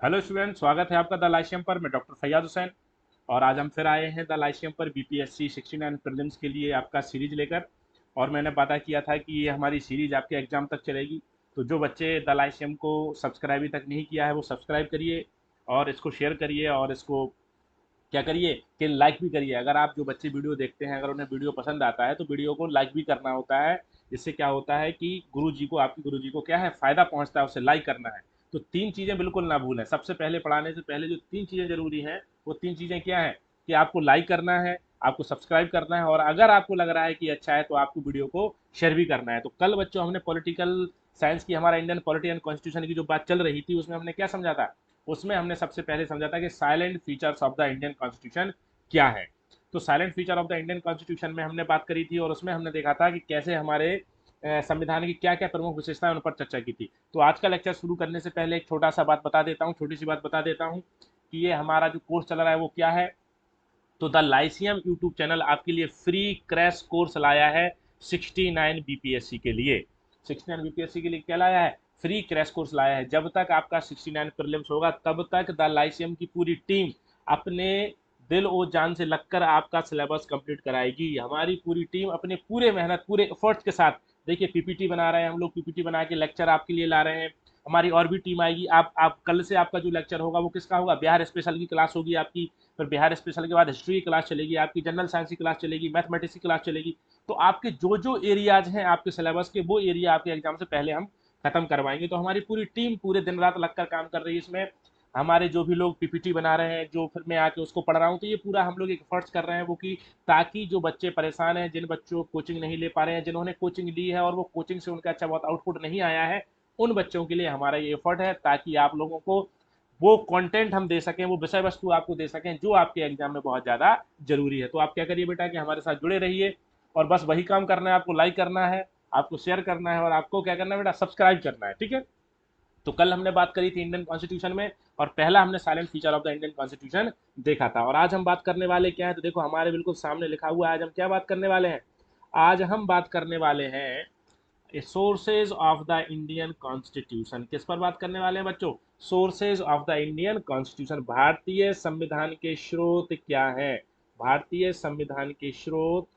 Hello student, स्वागत है आपका द लाइसियम पर। मैं डॉक्टर फैयाज हुसैन और आज हम फिर आए हैं द लाइसियम पर बीपीएससी 69 प्रीलिम्स के लिए आपका सीरीज लेकर। और मैंने वादा किया था कि ये हमारी सीरीज आपके एग्जाम तक चलेगी। तो जो बच्चे द लाइसियम को सब्सक्राइब तक नहीं किया है वो सब्सक्राइब करिए और इसको शेयर करिए और इसको क्या करिए कि लाइक भी करिए। अगर आप जो बच्चे वीडियो देखते हैं अगर उन्हें वीडियो पसंद आता है तो वीडियो को लाइक भी करना होता है। इससे क्या होता है कि गुरु जी को, आपकी गुरु जी को क्या है फ़ायदा पहुंचता है, उसे लाइक करना है। तो तीन चीज़ें बिल्कुल ना भूलें। सबसे पहले पढ़ाने से पहले जो तीन चीज़ें जरूरी हैं वो तीन चीज़ें क्या हैं कि आपको लाइक करना है, आपको सब्सक्राइब करना है और अगर आपको लग रहा है कि अच्छा है तो आपको वीडियो को शेयर भी करना है। तो कल बच्चों हमने पॉलिटिकल साइंस की, हमारा इंडियन पॉलिटी एंड कॉन्स्टिट्यूशन की जो बात चल रही थी उसमें हमने क्या समझा था। उसमें हमने सबसे पहले समझा था कि salient features of the Indian constitution क्या है। तो silent feature of the Indian constitution में हमने बात करी थी और उसमें हमने देखा था कि कैसे हमारे संविधान की क्या क्या प्रमुख विशेषताएं उन पर चर्चा की थी। तो आज का लेक्चर शुरू करने से पहले एक छोटा सा बात बता देता हूँ, छोटी सी बात बता देता हूँ कि ये हमारा जो कोर्स चल रहा है वो क्या है। तो द लाइसियम यूट्यूब चैनल आपके लिए फ्री क्रैश कोर्स लाया है 69 बीपीएससी के लिए। 69 बीपीएससी के लिए क्या लाया है? फ्री क्रैश कोर्स लाया है। जब तक आपका 69 प्रीलिम्स होगा तब तक द लाइसियम की पूरी टीम अपने दिल और जान से लगकर आपका सिलेबस कंप्लीट कराएगी। हमारी पूरी टीम अपने पूरे मेहनत, पूरे एफर्ट्स के साथ, देखिए पीपीटी बना रहे हैं हम लोग, पीपीटी बना के लेक्चर आपके लिए ला रहे हैं। हमारी और भी टीम आएगी। आप कल से आपका जो लेक्चर होगा वो किसका होगा? बिहार स्पेशल की क्लास होगी आपकी। फिर बिहार स्पेशल के बाद हिस्ट्री की क्लास चलेगी आपकी, जनरल साइंस की क्लास चलेगी, मैथमेटिक्स की क्लास चलेगी। तो आपके जो जो एरियाज हैं आपके सिलेबस के, वो एरिया आपके एग्जाम से पहले हम खत्म करवाएंगे। तो हमारी पूरी टीम पूरे दिन रात लगकर काम कर रही है इसमें। हमारे जो भी लोग पीपीटी बना रहे हैं, जो फिर मैं आके उसको पढ़ रहा हूँ, तो ये पूरा हम लोग एक एफर्ट्स कर रहे हैं वो कि ताकि जो बच्चे परेशान हैं, जिन बच्चों कोचिंग नहीं ले पा रहे हैं, जिन्होंने कोचिंग ली है और वो कोचिंग से उनका अच्छा बहुत आउटपुट नहीं आया है, उन बच्चों के लिए हमारा ये एफर्ट है ताकि आप लोगों को वो कंटेंट हम दे सकें, वो विषय वस्तु आपको दे सकें जो आपके एग्जाम में बहुत ज़्यादा जरूरी है। तो आप क्या करिए बेटा कि हमारे साथ जुड़े रहिए और बस वही काम करना है, आपको लाइक करना है, आपको शेयर करना है और आपको क्या करना है बेटा, सब्सक्राइब करना है। ठीक है। तो कल हमने बात करी थी इंडियन कॉन्स्टिट्यूशन में और पहला हमने silent feature of the Indian constitution देखा था। और आज हम बात करने वाले क्या है, तो देखो हमारे बिल्कुल सामने लिखा हुआ है। आज हम क्या बात करने वाले हैं? आज हम बात करने वाले हैं sources of the Indian constitution. किस पर बात करने वाले हैं बच्चों? Sources of the Indian constitution. भारतीय संविधान के स्रोत क्या है? भारतीय संविधान के स्रोत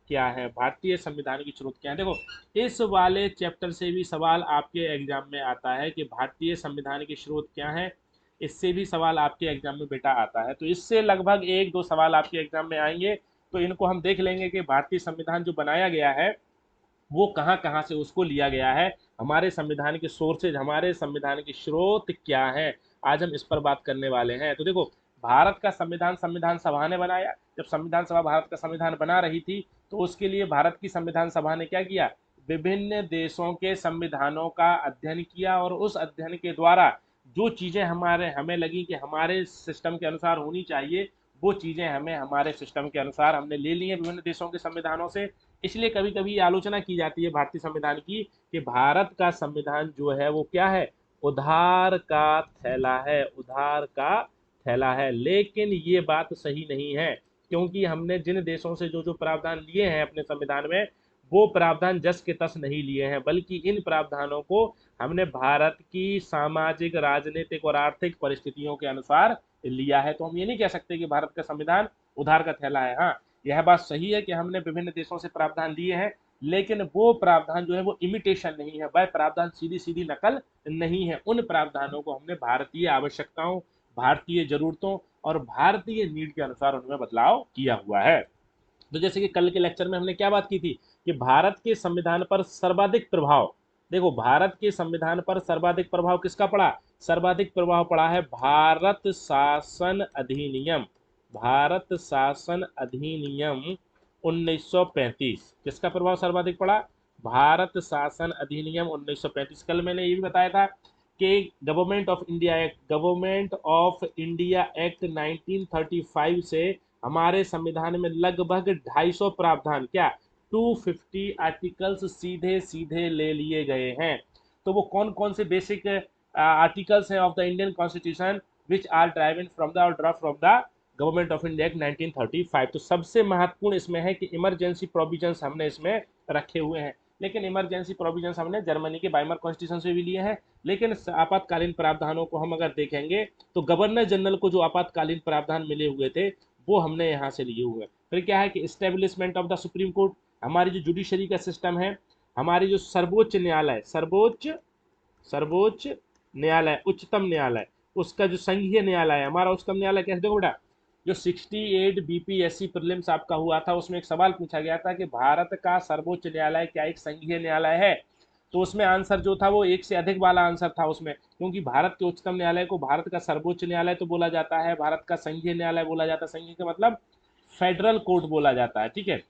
क्या है? भारतीय संविधान की स्रोत क्या है? देखो इस वाले चैप्टर से भी सवाल आपके एग्जाम में आता है कि भारतीय संविधान के स्रोत क्या है। इससे भी सवाल आपके एग्जाम में बेटा आता है। तो इससे लगभग एक दो सवाल आपके एग्जाम में आएंगे। तो इनको हम देख लेंगे कि भारतीय संविधान जो बनाया गया है वो कहाँ कहाँ से उसको लिया गया है, हमारे संविधान के सोर्सेज, हमारे संविधान के स्रोत क्या है। आज हम इस पर बात करने वाले हैं। तो देखो भारत का संविधान संविधान सभा ने बनाया। जब संविधान सभा भारत का संविधान बना रही थी तो उसके लिए भारत की संविधान सभा ने क्या किया? विभिन्न देशों के संविधानों का अध्ययन किया और उस अध्ययन के द्वारा जो चीज़ें हमारे हमें लगी कि हमारे सिस्टम के अनुसार होनी चाहिए, वो चीज़ें हमें हमारे सिस्टम के अनुसार हमने ले ली हैं विभिन्न देशों के संविधानों से। इसलिए कभी कभी आलोचना की जाती है भारतीय संविधान की कि भारत का संविधान जो है वो क्या है? उधार का थैला है, उधार का थैला है। लेकिन ये बात सही नहीं है, क्योंकि हमने जिन देशों से जो जो प्रावधान लिए हैं अपने संविधान में, वो प्रावधान जस के तस नहीं लिए हैं, बल्कि इन प्रावधानों को हमने भारत की सामाजिक, राजनीतिक और आर्थिक परिस्थितियों के अनुसार लिया है। तो हम ये नहीं कह सकते कि भारत का संविधान उधार का थैला है। हाँ, यह बात सही है कि हमने विभिन्न देशों से प्रावधान लिए हैं, लेकिन वो प्रावधान जो है वो इमिटेशन नहीं है, वह प्रावधान सीधी सीधी नकल नहीं है। उन प्रावधानों को हमने भारतीय आवश्यकताओं, भारतीय जरूरतों और भारतीय नीड के अनुसार उनमें बदलाव किया हुआ है। तो जैसे कि कल के लेक्चर में हमने क्या बात की थी कि भारत के संविधान पर सर्वाधिक प्रभाव, देखो भारत के संविधान पर सर्वाधिक प्रभाव किसका पड़ा? सर्वाधिक प्रभाव पड़ा है भारत शासन अधिनियम। भारत शासन अधिनियम 1935। किसका प्रभाव सर्वाधिक पड़ा? भारत शासन अधिनियम 1935। कल मैंने ये भी बताया था कि गवर्नमेंट ऑफ इंडिया एक्ट 1935 से हमारे संविधान में लगभग 250 प्रावधान, क्या 250 आर्टिकल्स सीधे सीधे ले लिए गए हैं। तो वो कौन कौन से बेसिक आर्टिकल्स हैं of the Indian constitution which are driven from the draft from the government of India act 1935। तो सबसे महत्वपूर्ण इसमें है कि इमरजेंसी प्रोविजंस हमने इसमें रखे हुए हैं। लेकिन इमरजेंसी प्रोविजंस हमने जर्मनी के वाइमर कॉन्स्टिट्यूशन से भी लिए हैं। लेकिन आपातकालीन प्रावधानों को हम अगर देखेंगे तो गवर्नर जनरल को जो आपातकालीन प्रावधान मिले हुए थे वो हमने यहाँ से लिए हुए हैं। फिर क्या है कि establishment of the supreme court, हमारी जो जुडिशरी का सिस्टम है, हमारी जो सर्वोच्च न्यायालय, सर्वोच्च न्यायालय, उच्चतम न्यायालय, उसका जो संघीय न्यायालय है हमारा, उच्चतम न्यायालय कैसे, देखो बेटा, जो 68 बीपीएससी प्रीलिम्स आपका हुआ था उसमें एक सवाल पूछा गया था कि भारत का सर्वोच्च न्यायालय क्या एक संघीय न्यायालय है? तो उसमें आंसर जो था वो एक से अधिक वाला आंसर था उसमें, क्योंकि भारत के उच्चतम न्यायालय को भारत का सर्वोच्च न्यायालय तो बोला जाता है, भारत का संघीय न्यायालय बोला जाता है। संघीय का मतलब फेडरल कोर्ट बोला जाता है, ठीक है।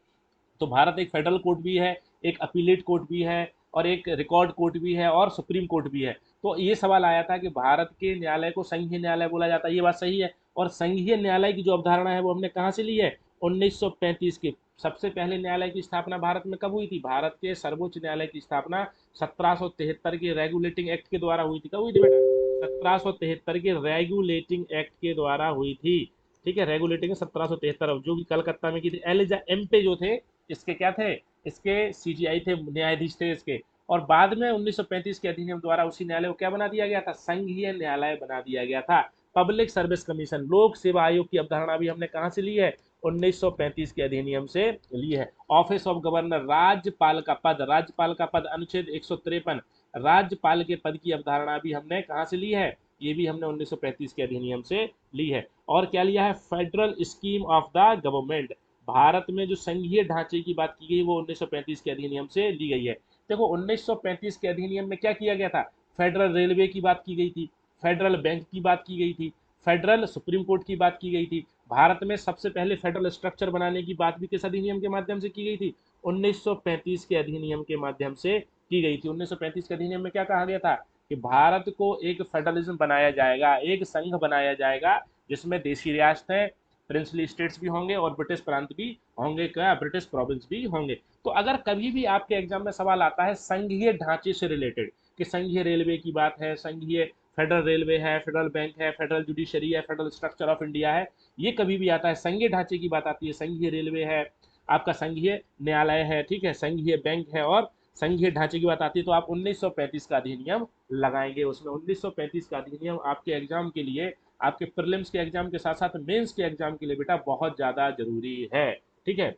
तो भारत एक फेडरल कोर्ट भी है, एक अपीलेट कोर्ट भी है, और एक रिकॉर्ड कोर्ट भी है, और सुप्रीम कोर्ट भी है। तो ये सवाल आया था कि भारत के न्यायालय को संघीय न्यायालय बोला जाता है, ये बात सही है। और संघीय न्यायालय की जो अवधारणा है वो हमने कहाँ से ली है? 1935 की। सबसे पहले न्यायालय की स्थापना भारत में कब हुई थी? भारत के सर्वोच्च न्यायालय की स्थापना 1773 के रेगुलेटिंग एक्ट के द्वारा हुई थी। कब हुई थी बेटा? 1773 के रेगुलेटिंग एक्ट के द्वारा हुई थी, ठीक है। रेगुलेटिंग 1773, जो कि कलकत्ता में की थी। एलिजा एम्पे जो थे इसके क्या थे? इसके सीजीआई थे, न्यायाधीश थे इसके। और बाद में 1935 के अधिनियम द्वारा उसी न्यायालय को क्या बना दिया गया था? संघीय न्यायालय बना दिया गया था। पब्लिक सर्विस कमीशन, लोक सेवा आयोग की अवधारणा भी हमने कहां से ली है? 1935 के अधिनियम से ली है। ऑफिस ऑफ गवर्नर, राज्यपाल का पद, राज्यपाल का पद अनुच्छेद 153, राज्यपाल के पद की अवधारणा भी हमने कहां से ली है? ये भी हमने 1935 के अधिनियम से ली है। और क्या लिया है? Federal scheme of the government, Bharat में जो संघीय ढांचे की बात की गई वो 1935 के अधिनियम से ली गई है। देखो 1935 के अधिनियम में क्या किया गया था? फेडरल रेलवे की बात की गई थी, फेडरल बैंक की बात की गई थी, फेडरल सुप्रीम कोर्ट की बात की गई थी। भारत में सबसे पहले फेडरल स्ट्रक्चर बनाने की बात भी किस अधिनियम के माध्यम से की गई थी? 1935 के अधिनियम के माध्यम से की गई थी। 1935 के अधिनियम में क्या कहा गया था? कि भारत को एक फेडरलिज्म बनाया जाएगा, एक संघ बनाया जाएगा, जिसमें देशी रियासतें, प्रिंसली स्टेट्स भी होंगे और ब्रिटिश प्रांत भी होंगे, क्या ब्रिटिश प्रोविंस भी होंगे। तो अगर कभी भी आपके एग्जाम में सवाल आता है संघीय ढांचे से रिलेटेड, कि संघीय रेलवे की बात है, संघीय फेडरल रेलवे है, फेडरल बैंक है, फेडरल जुडिशरी है, फेडरल स्ट्रक्चर ऑफ इंडिया है, ये कभी भी आता है, संघीय ढांचे की बात आती है, संघीय रेलवे है, आपका संघीय न्यायालय है, ठीक है, संघीय बैंक है, और संघीय ढांचे की बात आती है, तो आप 1935 का अधिनियम लगाएंगे उसमें। 1935 का अधिनियम आपके एग्जाम के लिए, आपके प्रीलिम्स के एग्जाम के साथ साथ मेंस के एग्जाम के लिए बेटा बहुत ज्यादा जरूरी है, ठीक है।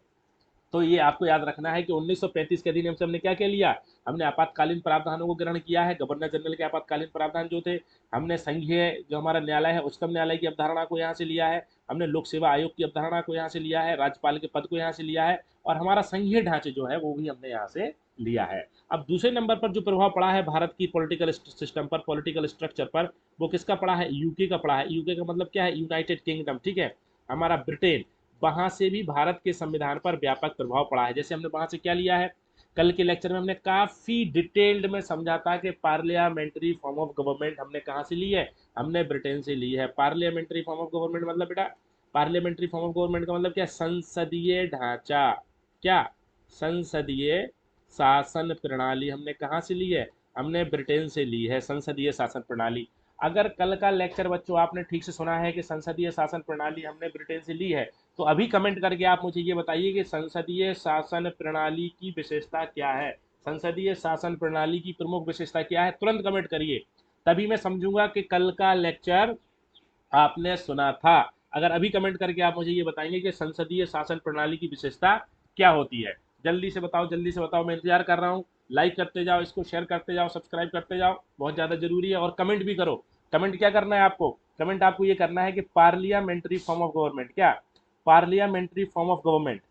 तो ये आपको याद रखना है कि 1935 के अधिनियम से हमने क्या क्या लिया? हमने आपातकालीन प्रावधानों को ग्रहण किया है, गवर्नर जनरल के आपातकालीन प्रावधान जो थे, हमने संघीय जो हमारा न्यायालय है, उच्चतम न्यायालय की अवधारणा को यहाँ से लिया है, हमने लोक सेवा आयोग की अवधारणा को यहाँ से लिया है, राज्यपाल के पद को यहाँ से लिया है, और हमारा संघीय ढांचे जो है वो भी हमने यहाँ से लिया है। अब दूसरे नंबर पर जो प्रभाव पड़ा है भारत की पॉलिटिकल सिस्टम पर, पॉलिटिकल स्ट्रक्चर पर, वो किसका पड़ा है? यूके का पड़ा है। यूके का मतलब क्या है? यूनाइटेड किंगडम, ठीक है, हमारा ब्रिटेन, वहां से भी भारत के संविधान पर व्यापक प्रभाव पड़ा है। जैसे हमने वहां से क्या लिया है? कल के लेक्चर में हमने काफी डिटेल्ड में समझा था कि पार्लियामेंट्री फॉर्म ऑफ गवर्नमेंट हमने कहां से ली है? हमने ब्रिटेन से ली है। पार्लियामेंट्री फॉर्म ऑफ गवर्नमेंट मतलब बेटा, पार्लियामेंट्री फॉर्म ऑफ गवर्नमेंट का मतलब क्या? संसदीय ढांचा, क्या? संसदीय शासन प्रणाली हमने कहां से ली है? हमने ब्रिटेन से ली है, संसदीय शासन प्रणाली। अगर कल का लेक्चर बच्चों आपने ठीक से सुना है कि संसदीय शासन प्रणाली हमने ब्रिटेन से ली है, तो अभी कमेंट करके आप मुझे ये बताइए कि संसदीय शासन प्रणाली की विशेषता क्या है? संसदीय शासन प्रणाली की प्रमुख विशेषता क्या है? तुरंत कमेंट करिए, तभी मैं समझूंगा कि कल का लेक्चर आपने सुना था। अगर अभी कमेंट करके आप मुझे ये बताएंगे कि संसदीय शासन प्रणाली की विशेषता क्या होती है, जल्दी से बताओ, जल्दी से बताओ, मैं इंतजार कर रहा हूँ। लाइक करते जाओ, इसको शेयर करते जाओ, सब्सक्राइब करते जाओ, बहुत ज़्यादा जरूरी है। और कमेंट भी करो। कमेंट क्या करना है आपको? कमेंट आपको ये करना है कि पार्लियामेंट्री फॉर्म ऑफ गवर्नमेंट, क्या पार्लियामेंट्री फॉर्म ऑफ गवर्नमेंट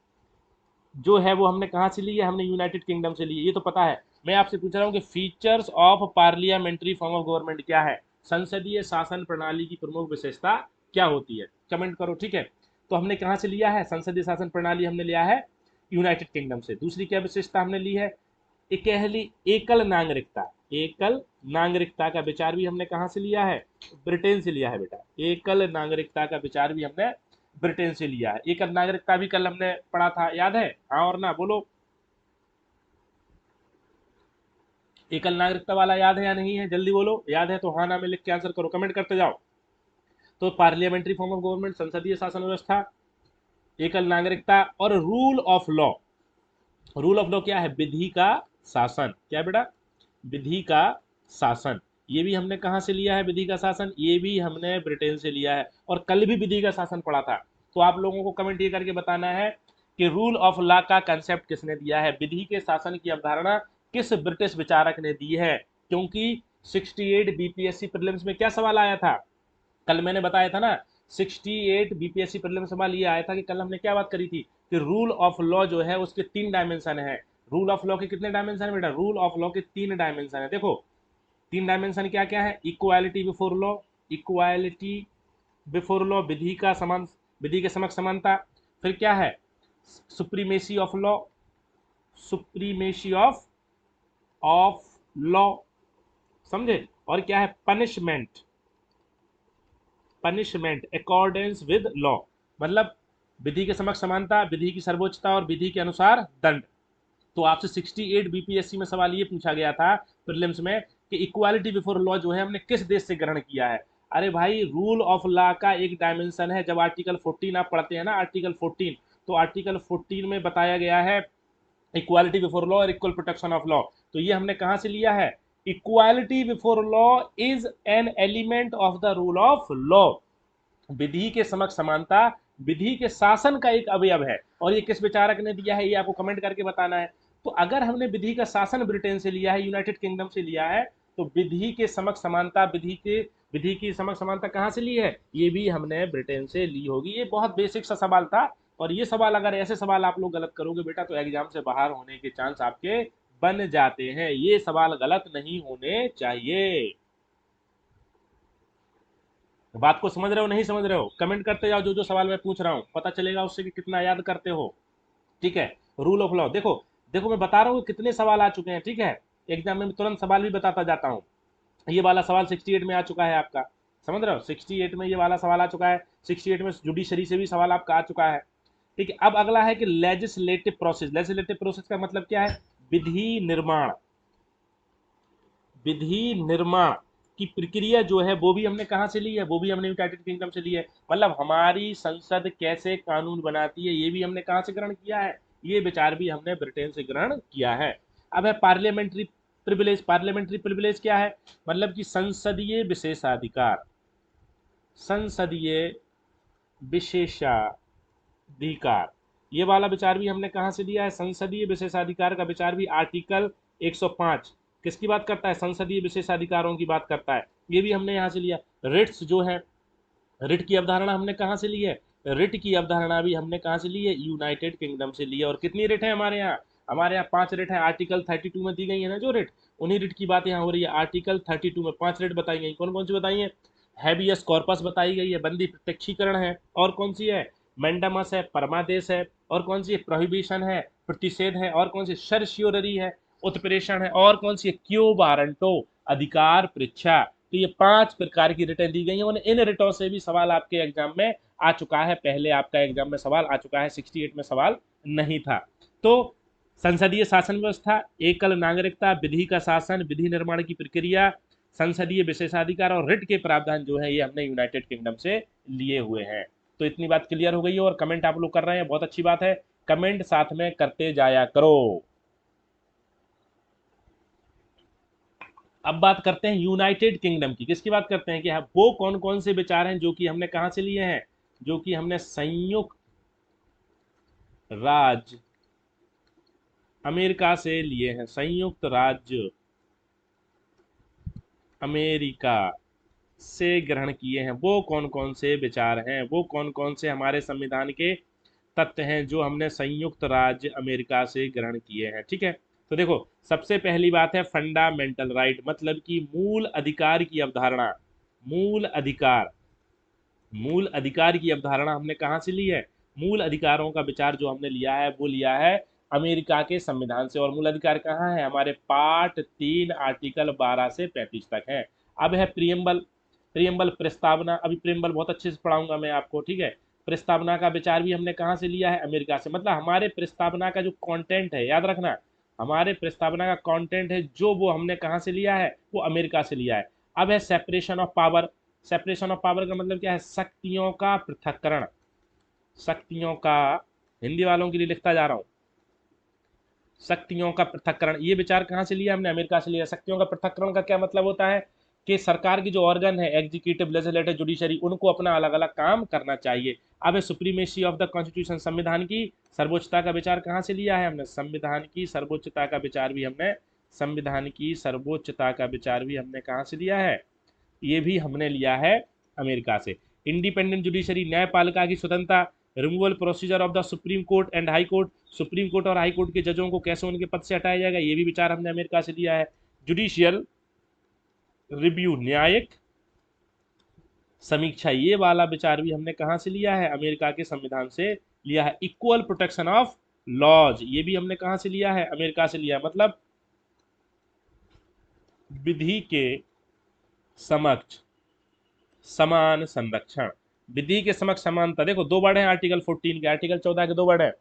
जो है वो हमने कहाँ से ली है? हमने यूनाइटेड किंगडम से ली है, ये तो पता है। मैं आपसे पूछ रहा हूँ कि features of parliamentary form of government क्या है? संसदीय शासन प्रणाली की प्रमुख विशेषता क्या होती है? कमेंट करो, ठीक है। तो हमने कहाँ से लिया है? संसदीय शासन प्रणाली हमने लिया है यूनाइटेड किंगडम से। दूसरी क्या विशेषता हमने ली है? इकहली एकल नागरिकता, एकल नागरिकता का विचार भी हमने कहाँ से लिया है? ब्रिटेन से लिया है बेटा। एकल नागरिकता का विचार भी हमने ब्रिटेन से लिया है। एकल नागरिकता भी कल हमने पढ़ा था, याद है? हाँ और ना बोलो, एकल नागरिकता वाला याद है या नहीं है? जल्दी बोलो, याद है तो हाँ ना में लिख के आंसर करो, कमेंट करते जाओ। तो पार्लियामेंट्री फॉर्म ऑफ गवर्नमेंट, संसदीय शासन व्यवस्था, एकल नागरिकता और rule of law. Rule of law क्या है? विधि का शासन। क्या बेटा? विधि का शासन। ये भी हमने कहाँ से लिया है? विधि का शासन, ये भी हमने ब्रिटेन से लिया है। और कल भी विधि का शासन पढ़ा था। तो आप लोगों को कमेंट ये करके बताना है कि रूल ऑफ लॉ का कंसेप्ट किसने दिया है, विधि के शासन की अवधारणा किस ब्रिटिश विचारक ने दी है। क्योंकि 68 बीपीएससी प्रीलिम्स में क्या सवाल आया था, कल मैंने बताया था ना, 68 बीपीएससी प्रीलिम्स सवाल ये आया था कि कल हमने क्या बात करी थी कि रूल ऑफ लॉ जो है उसके 3 डायमेंशन है। रूल ऑफ लॉ के कितने डायमेंशन है बेटा? रूल ऑफ लॉ के 3 डायमेंशन है। देखो 3 डायमेंशन क्या क्या है? Equality before law, equality before law, विधि का समान, विधि के समक्ष समानता। फिर क्या है? Supremacy of law, supremacy of law, समझे? और क्या है? Punishment, punishment accordance with law, मतलब विधि के समक्ष समानता, विधि की सर्वोच्चता और विधि के अनुसार दंड। तो आपसे 68 बीपीएससी में सवाल ये पूछा गया था प्रीलिम्स में कि इक्वालिटी बिफोर लॉ जो है हमने किस देश से ग्रहण किया है। अरे भाई, रूल ऑफ लॉ का एक डायमेंशन है। जब आर्टिकल 14 आप पढ़ते हैं ना, आर्टिकल 14, तो आर्टिकल 14 में बताया गया है इक्वालिटी बिफोर लॉ और इक्वल प्रोटेक्शन ऑफ लॉ। तो ये हमने कहां से लिया है? Equality before law is an element of the rule of law. विधि के समक्ष समानता विधि के शासन का एक अवयव है। और ये किस विचारक ने दिया है, ये आपको कमेंट करके बताना है। तो अगर हमने विधि का शासन ब्रिटेन से लिया है, यूनाइटेड किंगडम से लिया है, तो विधि के समक्ष समानता, विधि की समक्ष समानता कहां से ली है? ये भी हमने ब्रिटेन से ली होगी। ये बहुत बेसिक सा सवाल था। और ये सवाल, अगर ऐसे सवाल आप लोग गलत करोगे बेटा, तो एग्जाम से बाहर होने के चांस आपके बन जाते हैं। ये सवाल गलत नहीं होने चाहिए। बात को समझ रहे हो, नहीं समझ रहे हो? कमेंट करते जाओ जो जो सवाल मैं पूछ रहा हूँ, पता चलेगा उससे कि कितना याद करते हो। ठीक है? रूल ऑफ लॉ देखो, देखो मैं बता रहा हूँ कितने सवाल आ चुके हैं। ठीक है? एग्जाम में तुरंत सवाल भी बताता जाता हूँ। ये वाला सवाल 68 में आ चुका है आपका, समझ रहे हो? 68 में ये वाला सवाल आ चुका है। 68 में जुडिशरी से भी सवाल आपका आ चुका है। ठीक है? अब अगला है कि लेजिस्लेटिव प्रोसेस। लेजिस्लेटिव प्रोसेस का मतलब क्या है? विधि निर्माण, विधि निर्माण की प्रक्रिया जो है वो भी हमने कहां से ली है? वो भी हमने यूनाइटेड किंगडम से ली है। मतलब हमारी संसद कैसे कानून बनाती है, ये भी हमने कहां से ग्रहण किया है? ये विचार भी हमने ब्रिटेन से ग्रहण किया है। अब है पार्लियामेंट्री प्रिविलेज। पार्लियामेंट्री प्रिविलेज क्या है? मतलब कि संसदीय विशेषाधिकार, संसदीय विशेषाधिकार। ये वाला विचार भी हमने कहां से लिया है? संसदीय विशेषाधिकार का विचार भी आर्टिकल 105 किसकी बात करता है? संसदीय विशेषाधिकारों की बात करता है। ये भी हमने यहां से लिया। रिट्स जो है, रिट की अवधारणा हमने कहां से ली है? रिट की अवधारणा भी हमने कहां से ली है? यूनाइटेड किंगडम से ली है। और कितनी रिट है हमारे यहाँ? हमारे यहाँ 5 रिट है। आर्टिकल 32 में दी गई है ना जो रिट, उन्हीं रिट की बात यहाँ हो रही है। आर्टिकल 32 में 5 रिट बताई गई। कौन कौन सी बताई है? हैबियस कॉर्पस बताई गई है, बंदी प्रत्यक्षीकरण है। और कौन सी है? मैंडामस है, परमादेश है। और कौन सी है? प्रोहिबिशन है, प्रतिषेध है। और कौन सी? सर्शियोररी है, उत्प्रेषण है। और कौन सी है? क्यो वारंटो, अधिकार परीक्षा। तो ये 5 प्रकार की रिटें दी गई हैं। और इन रिटों से भी सवाल आपके एग्जाम में आ चुका है। पहले आपका एग्जाम में सवाल आ चुका है, 68 में सवाल नहीं था। तो संसदीय शासन व्यवस्था, एकल नागरिकता, विधि का शासन, विधि निर्माण की प्रक्रिया, संसदीय विशेषाधिकार और रिट के प्रावधान जो है ये हमने यूनाइटेड किंगडम से लिए हुए हैं। तो इतनी बात क्लियर हो गई है। और कमेंट आप लोग कर रहे हैं, बहुत अच्छी बात है। कमेंट साथ में करते जाया करो। अब बात करते हैं यूनाइटेड किंगडम की। किसकी बात करते हैं कि वो कौन कौन से विचार हैं जो कि हमने कहां से लिए हैं? जो कि हमने संयुक्त राज्य अमेरिका से लिए हैं। संयुक्त राज्य अमेरिका से ग्रहण किए हैं। वो कौन कौन से विचार हैं, वो कौन कौन से हमारे संविधान के तत्व हैं जो हमने संयुक्त राज्य अमेरिका से ग्रहण किए हैं? ठीक है? तो देखो, सबसे पहली बात है फंडामेंटल राइट, मतलब कि मूल अधिकार की अवधारणा। मूल अधिकार, मूल अधिकार की अवधारणा हमने कहां से ली है? मूल अधिकारों का विचार जो हमने लिया है वो लिया है अमेरिका के संविधान से। और मूल अधिकार कहाँ है? हमारे पार्ट 3 आर्टिकल 12 से 35 तक है। अब है प्रियम्बल। प्रियम्बल प्रस्तावना, अभी प्रियम्बल बहुत अच्छे से पढ़ाऊंगा मैं आपको। ठीक है? प्रस्तावना का विचार भी हमने कहाँ से लिया है? अमेरिका से। मतलब हमारे प्रस्तावना का जो कंटेंट है, याद रखना, हमारे प्रस्तावना का कंटेंट है जो, वो हमने कहाँ से लिया है? वो अमेरिका से लिया है। अब है separation of power. Separation of power का मतलब क्या है? शक्तियों का पृथक्करण। शक्तियों का, हिंदी वालों के लिए लिखता जा रहा हूं, शक्तियों का पृथक्करण, ये विचार कहाँ से लिया हमने? अमेरिका से लिया। शक्तियों का पृथक्करण का क्या मतलब होता है कि सरकार की जो ऑर्गन है, एग्जीक्यूटिव, लेजिस्लेटिव, जुडिशरी, उनको अपना अलग अलग काम करना चाहिए। अब सुप्रीमेसी ऑफ द कॉन्स्टिट्यूशन, संविधान की सर्वोच्चता का विचार कहाँ से लिया है हमने? संविधान की सर्वोच्चता का विचार भी हमने, संविधान की सर्वोच्चता का विचार भी हमने कहाँ से लिया है? ये भी हमने लिया है अमेरिका से। इंडिपेंडेंट जुडिशरी, न्यायपालिका की स्वतंत्रता, removal procedure of the supreme court and high court, supreme court और हाई कोर्ट के जजों को कैसे उनके पद से हटाया जाएगा, ये भी विचार हमने अमेरिका से लिया है। जुडिशियल रिव्यू, न्यायिक समीक्षा, ये वाला विचार भी हमने कहाँ से लिया है? अमेरिका के संविधान से लिया है। इक्वल प्रोटेक्शन ऑफ लॉज, ये भी हमने कहाँ से लिया है? अमेरिका से लिया है। मतलब विधि के समक्ष समान संरक्षण, विधि के समक्ष समानता। देखो दो वर्ड हैं आर्टिकल 14 के, आर्टिकल 14 के दो वर्ड हैं।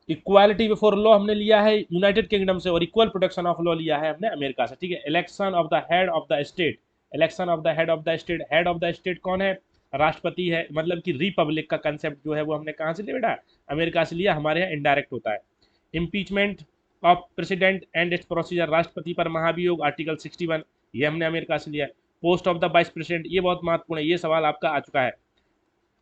इक्वालिटी बिफोर लॉ हमने लिया है यूनाइटेड किंगडम से, और इक्वल प्रोटेक्शन ऑफ लॉ लिया है हमने अमेरिका से, ठीक है। Election of the head of the state, election of the head of the state, head of the state कौन है? राष्ट्रपति है। मतलब कि रिपब्लिक का कंसेप्ट जो है वो हमने कहाँ से लिया बेटा? अमेरिका से लिया। हमारे यहाँ इनडायरेक्ट होता है। Impeachment of president and it's procedure, राष्ट्रपति पर महाभियोग, आर्टिकल 61, ये हमने अमेरिका से लिया है। Post of the vice president, ये बहुत महत्वपूर्ण है, ये सवाल आपका आ चुका है।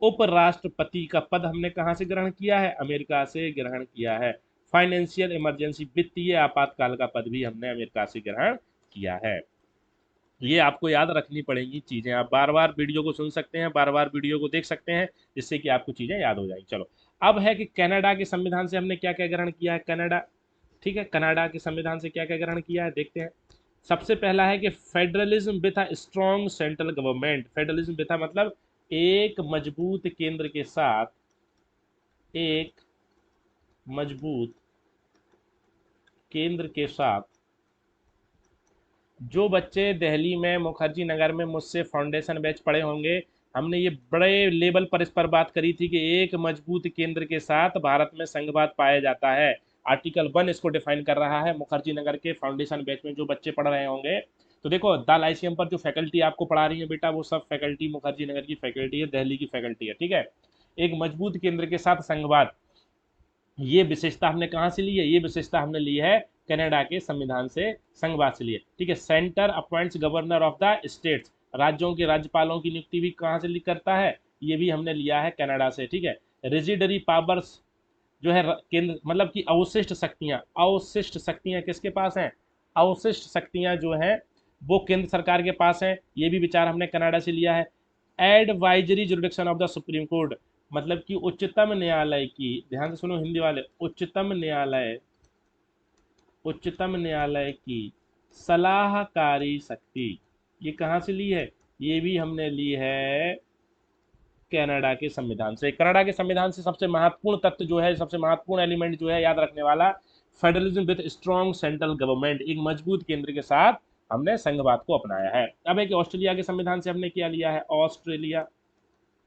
उपराष्ट्रपति का पद हमने कहाँ से ग्रहण किया है? अमेरिका से ग्रहण किया है। फाइनेंशियल इमरजेंसी, वित्तीय आपातकाल का पद भी हमने अमेरिका से ग्रहण किया है। ये आपको याद रखनी पड़ेंगी चीजें। आप बार बार वीडियो को सुन सकते हैं, बार बार वीडियो को देख सकते हैं, जिससे कि आपको चीजें याद हो जाएंगी। चलो, अब है कि कनाडा के संविधान से हमने क्या क्या ग्रहण किया है? कनाडा, ठीक है, कनाडा के संविधान से क्या क्या ग्रहण किया है देखते हैं। सबसे पहला है कि federalism with a strong central government. Federalism with मतलब एक मजबूत केंद्र के साथ, एक मजबूत केंद्र के साथ। जो बच्चे दिल्ली में मुखर्जी नगर में मुझसे फाउंडेशन बैच पढ़े होंगे, हमने ये बड़े लेवल पर इस पर बात करी थी कि एक मजबूत केंद्र के साथ भारत में संघवाद पाया जाता है। आर्टिकल 1 इसको डिफाइन कर रहा है। मुखर्जी नगर के फाउंडेशन बैच में जो बच्चे पढ़ रहे होंगे, तो देखो द लाइसियम पर जो फैकल्टी आपको पढ़ा रही है बेटा, वो सब फैकल्टी मुखर्जी नगर की फैकल्टी है, दिल्ली की फैकल्टी है, ठीक है। एक मजबूत केंद्र के साथ संघवाद, ये विशेषता हमने कहाँ से ली है? ये विशेषता हमने ली है कनाडा के संविधान से, संघवाद से लिए, ठीक है। Centre appoints governor of the states, राज्यों के राज्यपालों की नियुक्ति भी कहाँ से करता है? ये भी हमने लिया है कनाडा से, ठीक है। रेजिडरी पावर्स जो है केंद्र, मतलब कि अवशिष्ट शक्तियां, अवशिष्ट शक्तियां किसके पास हैं? अवशिष्ट शक्तियां जो हैं वो केंद्र सरकार के पास हैं, ये भी विचार हमने कनाडा से लिया है। Advisory jurisdiction of the supreme court, मतलब कि उच्चतम न्यायालय की, ध्यान से सुनो हिंदी वाले, उच्चतम न्यायालय, उच्चतम न्यायालय की सलाहकारी शक्ति, ये कहाँ से ली है? ये भी हमने ली है कनाडा के संविधान से। कनाडा के संविधान से सबसे महत्वपूर्ण तत्व जो है, सबसे महत्वपूर्ण एलिमेंट जो है याद रखने वाला, federalism with strong central government, एक मजबूत केंद्र के साथ हमने संघवाद को अपनाया है। अब है कि ऑस्ट्रेलिया के संविधान से हमने क्या लिया है? ऑस्ट्रेलिया,